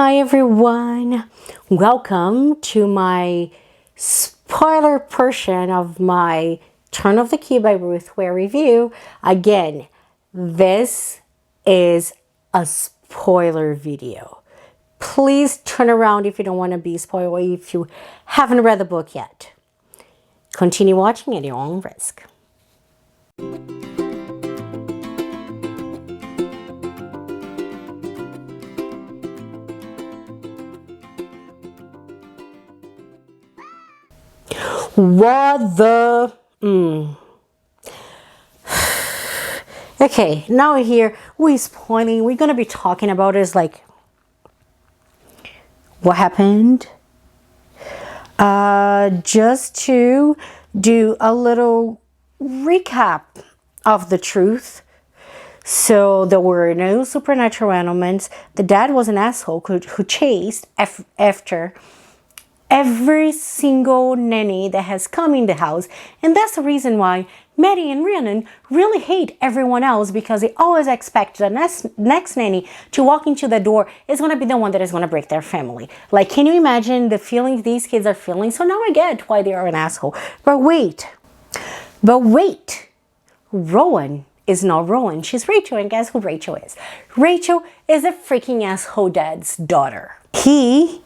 Hi everyone, welcome to my spoiler portion of my Turn of the Key by Ruth Ware review. Again, this is a spoiler video. Please turn around if you don't want to be spoiled, if you haven't read the book yet. Continue watching at your own risk. What the... Okay, now here we're spoiling. We're gonna be talking about is like what happened. Just to do a little recap of the truth. So there were no supernatural elements. The dad was an asshole who chased after every single nanny that has come in the house. And that's the reason why Maddie and Rhiannon really hate everyone else, because they always expect the next nanny to walk into the door is going to be the one that is going to break their family. Like, can you imagine the feelings these kids are feeling? So now I get why they are an asshole. But wait, Rowan is not Rowan. She's Rachel, and guess who Rachel is? Rachel is a freaking asshole dad's daughter. He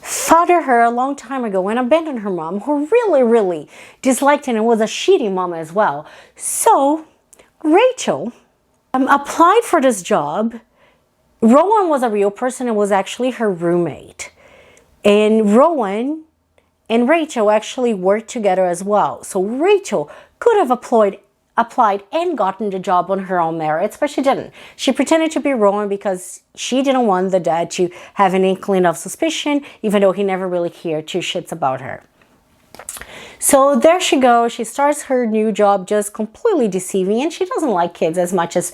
fathered her a long time ago and abandoned her mom, who really disliked him and was a shitty mom as well. So Rachel applied for this job. Rowan was a real person and was actually her roommate. And Rowan and Rachel actually worked together as well. So Rachel could have applied and gotten the job on her own merits, but she didn't. She pretended to be Rowan because she didn't want the dad to have an inkling of suspicion, even though he never really cared two shits about her. So there she goes. She starts her new job just completely deceiving, and she doesn't like kids as much as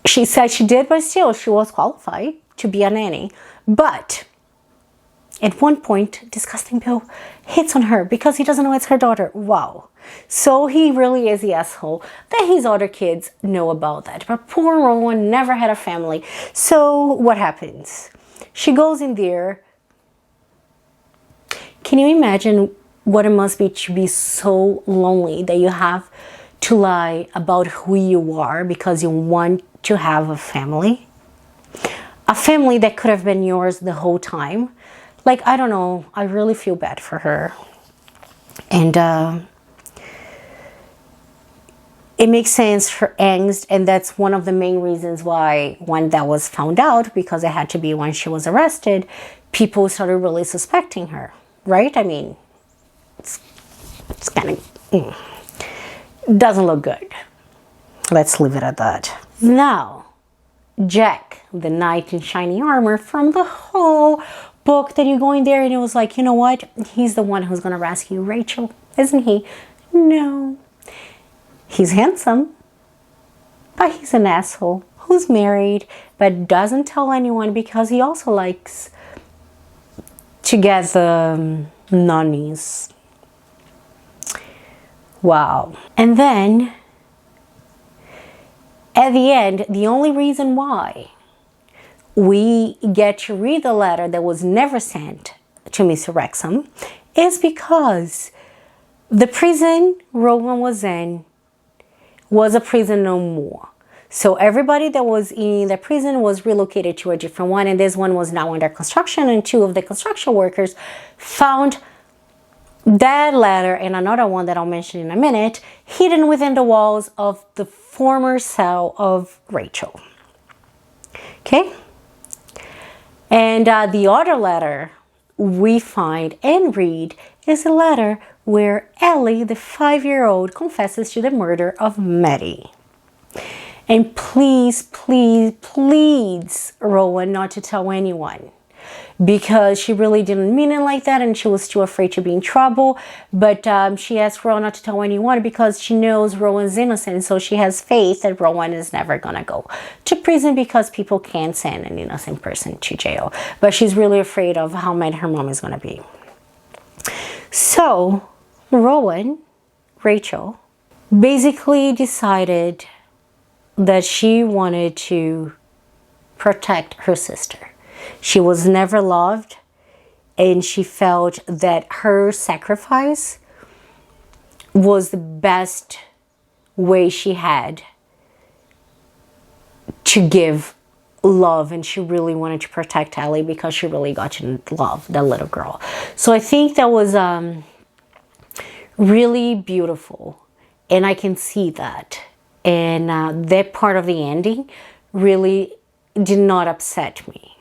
she said she did, but still she was qualified to be a nanny. But at one point, disgusting Bill hits on her because he doesn't know it's her daughter. Wow. So he really is the asshole that his other kids know about that. But poor Rowan never had a family. So what happens? She goes in there. Can you imagine what it must be to be so lonely that you have to lie about who you are because you want to have a family? A family that could have been yours the whole time. Like, I don't know. I really feel bad for her. And it makes sense for angst, and that's one of the main reasons why when that was found out, because it had to be when she was arrested, people started really suspecting her, right? I mean, it's kind of doesn't look good. Let's leave it at that. Now, Jack, the knight in shiny armor from the whole book, that you go in there and it was like, you know what? He's the one who's going to rescue Rachel, isn't he? No. He's handsome, but he's an asshole who's married, but doesn't tell anyone because he also likes to get the nannies. Wow. And then, at the end, the only reason why we get to read the letter that was never sent to Mr. Wrexham is because the prison Rowan was in was a prison no more. So everybody that was in the prison was relocated to a different one, and this one was now under construction, and two of the construction workers found that letter and another one that I'll mention in a minute hidden within the walls of the former cell of Rachel. Okay? And the other letter we find and read is a letter where Ellie, the 5-year-old, confesses to the murder of Maddie. And please Rowan not to tell anyone, because she really didn't mean it like that, and she was too afraid to be in trouble. But she asked Rowan not to tell anyone because she knows Rowan's innocent, so she has faith that Rowan is never gonna go to prison, because people can't send an innocent person to jail. But she's really afraid of how mad her mom is gonna be. So Rachel, basically decided that she wanted to protect her sister. She was never loved, and she felt that her sacrifice was the best way she had to give love, and she really wanted to protect Ellie because she really got to love that little girl. So I think that was really beautiful, and I can see that. And that part of the ending really did not upset me.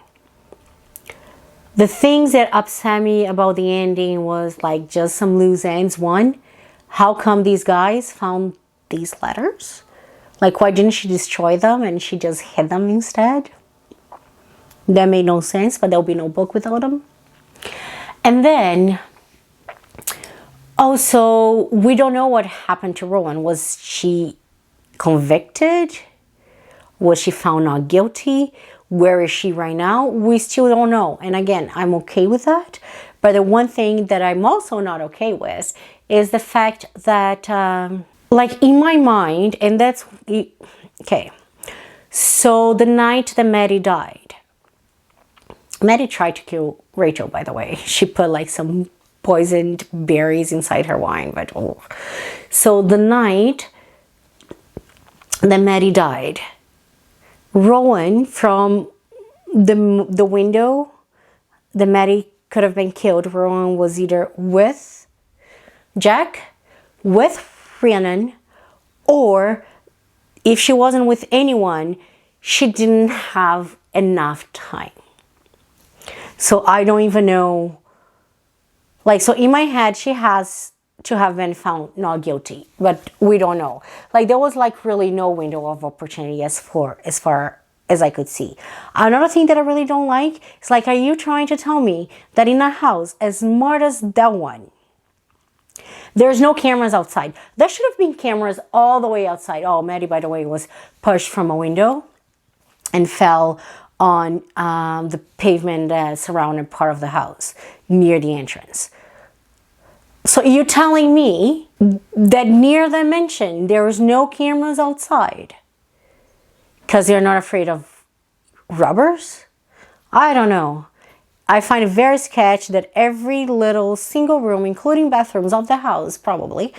The things that upset me about the ending was like just some loose ends. One, how come these guys found these letters? Like, why didn't she destroy them and she just hid them instead? That made no sense, but there'll be no book without them. And then, also, we don't know what happened to Rowan. Was she convicted? Was she found not guilty? Where is she right now? We still don't know. And again, I'm okay with that. But the one thing that I'm also not okay with is the fact that, like, in my mind, and that's, okay. So the night that Maddie died, Maddie tried to kill Rachel, by the way. She put like some poisoned berries inside her wine, but oh. So the night that Maddie died, Rowan, from the window that Maddie could have been killed, Rowan was either with Jack, with Rhiannon, or if she wasn't with anyone, she didn't have enough time. So I don't even know. Like, so in my head, she has to have been found not guilty, but we don't know. Like, there was like really no window of opportunity as far as I could see. Another thing that I really don't like is, like, are you trying to tell me that in a house as smart as that one, there's no cameras outside? There should have been cameras all the way outside. Oh, Maddie, by the way, was pushed from a window and fell on the pavement that surrounded part of the house near the entrance. So you're telling me that near the mansion there is no cameras outside because they're not afraid of robbers? I don't know. I find it very sketch that every little single room, including bathrooms of the house, probably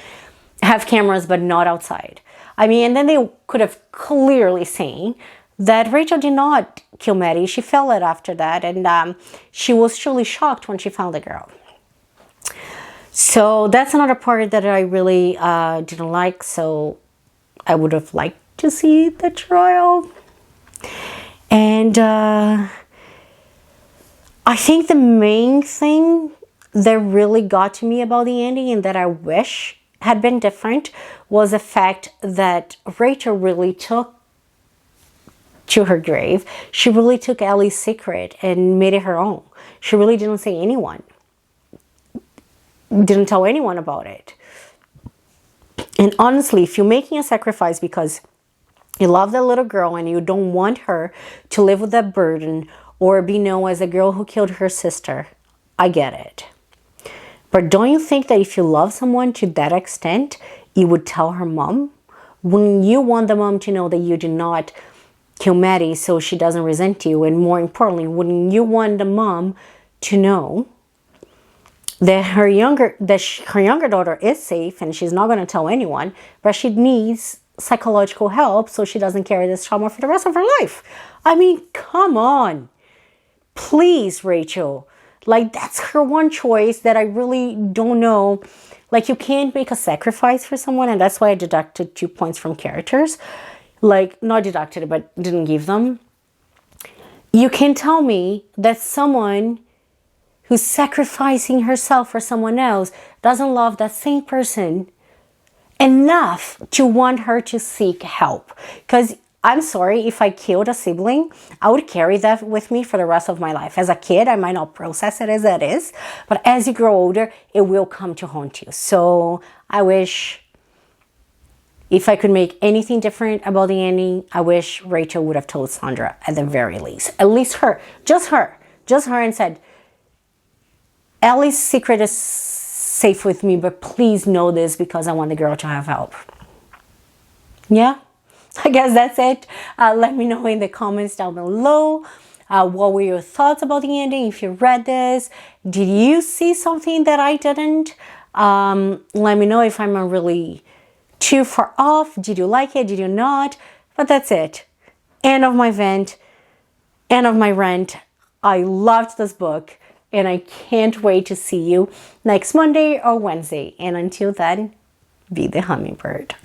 have cameras, but not outside. I mean, and then they could have clearly seen that Rachel did not kill Maddie. She fell it after that, and she was truly shocked when she found the girl. So that's another part that I really didn't like. So I would have liked to see the trial. And I think the main thing that really got to me about the ending, and that I wish had been different, was the fact that Rachel really took to her grave. She really took Ellie's secret and made it her own. She really didn't say anyone. Didn't tell anyone about it. And honestly, if you're making a sacrifice because you love that little girl and you don't want her to live with that burden or be known as a girl who killed her sister, I get it. But don't you think that if you love someone to that extent, you would tell her mom? When you want the mom to know that you did not kill Maddie so she doesn't resent you, and more importantly, wouldn't you want the mom to know that her younger daughter is safe and she's not going to tell anyone, but she needs psychological help so she doesn't carry this trauma for the rest of her life? I mean, come on. Please, Rachel. Like, that's her one choice that I really don't know. Like, you can't make a sacrifice for someone, and that's why I deducted 2 points from characters. Like, not deducted it, but didn't give them. You can tell me that someone who's sacrificing herself for someone else doesn't love that same person enough to want her to seek help. Because I'm sorry, if I killed a sibling, I would carry that with me for the rest of my life. As a kid, I might not process it as that is, but as you grow older, it will come to haunt you. So I wish, if I could make anything different about the ending, I wish Rachel would have told Sandra at the very least. At least her, and said, Ellie's secret is safe with me, but please know this because I want the girl to have help. Yeah? I guess that's it. Let me know in the comments down below What were your thoughts about the ending? If you read this, did you see something that I didn't? Let me know if I'm really too far off. Did you like it? Did you not? But that's it. End of my vent. End of my rant. I loved this book, and I can't wait to see you next Monday or Wednesday. And until then, be the hummingbird.